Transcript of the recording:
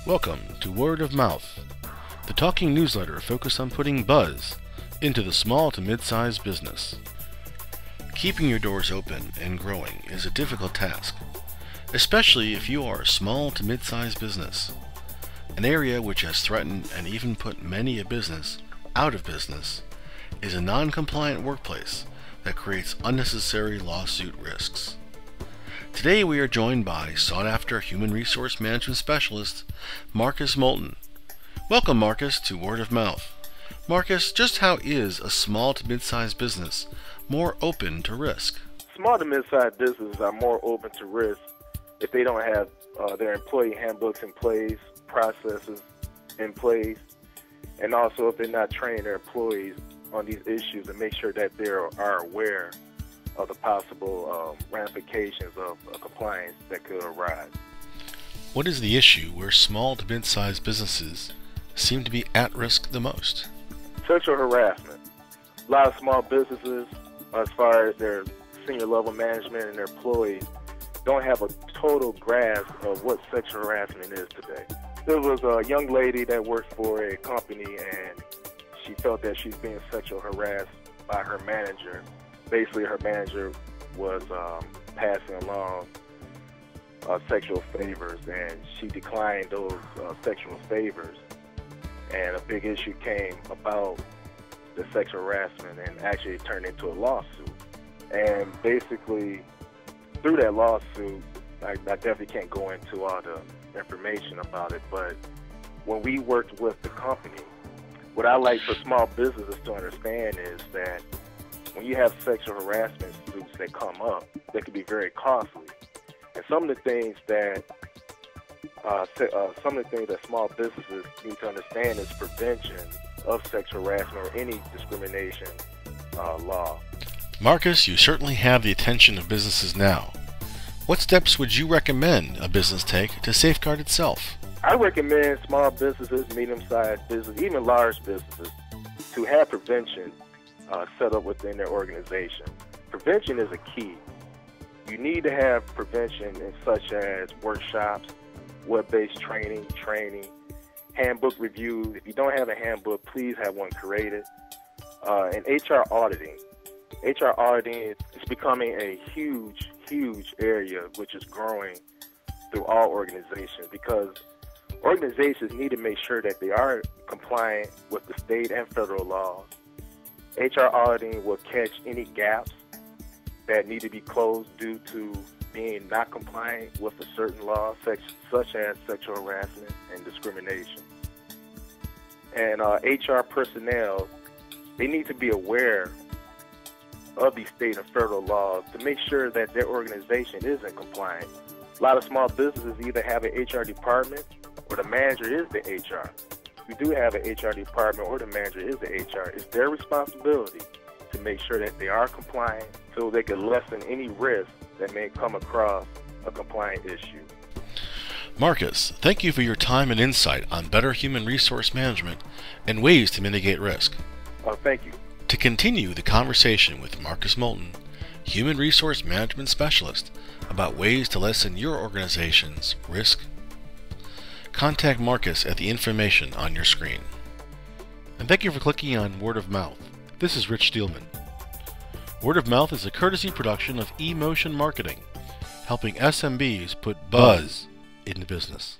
Welcome to Word of Mouth, the talking newsletter focused on putting buzz into the small to mid-sized business. Keeping your doors open and growing is a difficult task, especially if you are a small to mid-sized business. An area which has threatened and even put many a business out of business is a non-compliant workplace that creates unnecessary lawsuit risks. Today we are joined by sought-after human resource management specialist Moulton. Welcome, Marcus, to Word of Mouth. Marcus, just how is a small to mid-sized business more open to risk? Small to mid-sized businesses are more open to risk if they don't have their employee handbooks in place, processes in place, and also if they're not training their employees on these issues and make sure that they are aware of the possible ramifications of compliance that could arise. What is the issue where small to mid-sized businesses seem to be at risk the most? Sexual harassment. A lot of small businesses, as far as their senior level management and their employees, don't have a total grasp of what sexual harassment is today. There was a young lady that worked for a company and she felt that she's being sexually harassed by her manager. Basically, her manager was passing along sexual favors, and she declined those sexual favors. And a big issue came about the sexual harassment, and actually it turned into a lawsuit. And basically, through that lawsuit, I definitely can't go into all the information about it, but when we worked with the company, what I like for small businesses to understand is that when you have sexual harassment suits that come up, they can be very costly. And some of the things that small businesses need to understand is prevention of sexual harassment or any discrimination law. Marcus, you certainly have the attention of businesses now. What steps would you recommend a business take to safeguard itself? I recommend small businesses, medium-sized businesses, even large businesses, to have prevention set up within their organization. Prevention is a key. You need to have prevention in such as workshops, web-based training, handbook reviews. If you don't have a handbook, please have one created. And HR auditing. HR auditing is becoming a huge area which is growing through all organizations, because organizations need to make sure that they are compliant with the state and federal laws. HR auditing will catch any gaps that need to be closed due to being not compliant with a certain law, such as sexual harassment and discrimination. And HR personnel, they need to be aware of these state and federal laws to make sure that their organization is in compliance. A lot of small businesses either have an HR department or the manager is the HR. If you do have an HR department or the manager is the HR, it's their responsibility to make sure that they are compliant so they can lessen any risk that may come across a compliant issue. Marcus, thank you for your time and insight on better human resource management and ways to mitigate risk. Thank you. To continue the conversation with Marcus Moulton, Human Resource Management Specialist, about ways to lessen your organization's risk, contact Marcus at the information on your screen. And thank you for clicking on Word of Mouth. This is Rich Steelman. Word of Mouth is a courtesy production of e-motion marketing, helping SMBs put buzz into business.